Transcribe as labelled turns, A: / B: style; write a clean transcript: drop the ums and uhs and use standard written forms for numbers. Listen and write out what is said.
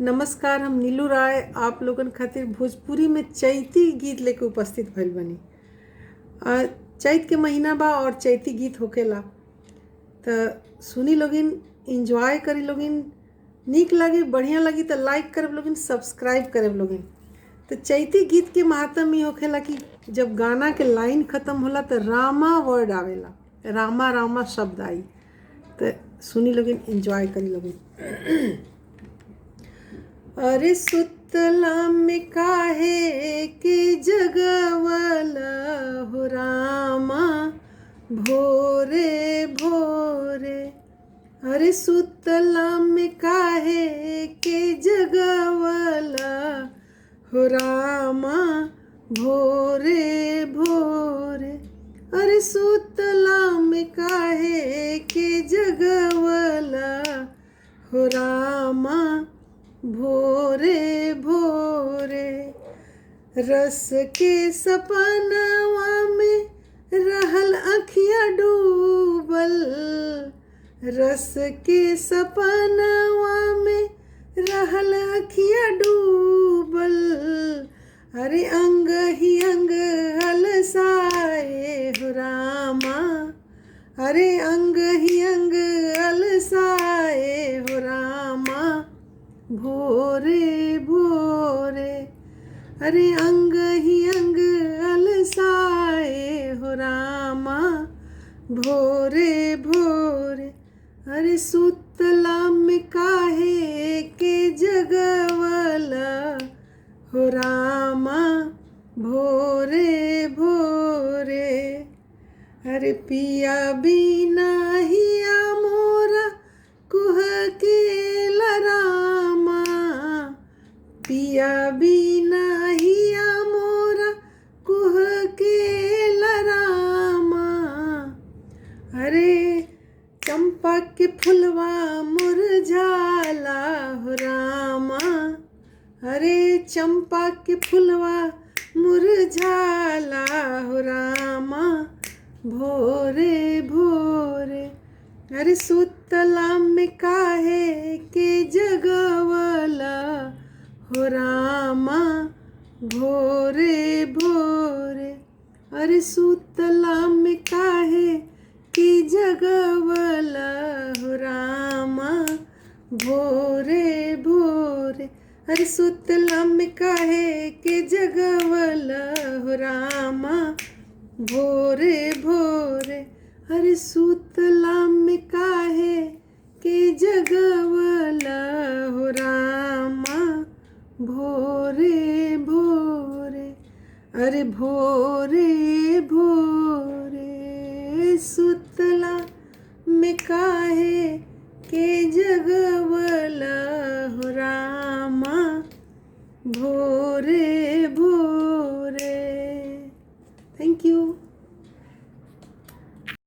A: नमस्कार, हम नीलू राय आप लोगन खातिर भोजपुरी में चैती गीत लेके उपस्थित भइल बनी। चैत के महीना बा और चैती गीत होकेला त सुनी लोगिन, इंजॉय करी लोगिन। नीक लगी, बढ़िया लगी तो लाइक करब लोगिन, सब्सक्राइब करब लोगिन। तो चैती गीत के महात्म ये होखेला कि जब गाना के लाइन ख़त्म होला तो रामा वर्ड आवेला, रामा रामा शब्द आई। तो सुनी लोगिन, इंजॉय करी लोगिन। अरे सुतला में काहे के जगवला हो रामा भोरे भोरे। अरे सुतला में काहे के जगवला हो रामा भोरे भोरे। अरे सुतला में काहे के जगवला हो रामा भोरे भोरे। रस के सपनवा में रहल अखिया डूबल, रस के सपनवा में रहल अखिया डूबल। अरे अंग ही अंग अलसाए हो रामा, अरे अंग ही अंग अलसाए हो रामा भोरे भोरे। अरे अंग ही अंग अलसाए हो रामा भोरे भोरे। अरे सुतला में काहे के जगवला हो रामा भोरे भोरे। अरे पिया बिना हिया मोरा कुह के लरामा, पिया बिना हिया मोरा कुह के लरामा। अरे चंपा के फुलवा मुरझाला हो रामा, अरे चंपा के फुलवा मुरझाला हो रामा भोरे भोरे। अरे सुतला में काहे के जगवला हो रामा भोरे भोरे। अरे सुतला में काहे के जगवला हो रामा भोरे भोरे। अरे सुतला में काहे के जगवला हो रामा भोरे भोरे। अरे सुतला में काहे के जगवला हो रामा भोरे भोरे। अरे भोरे भोरे सुतला में काहे के जगवला हो रामा भोरे भोरे। Thank you.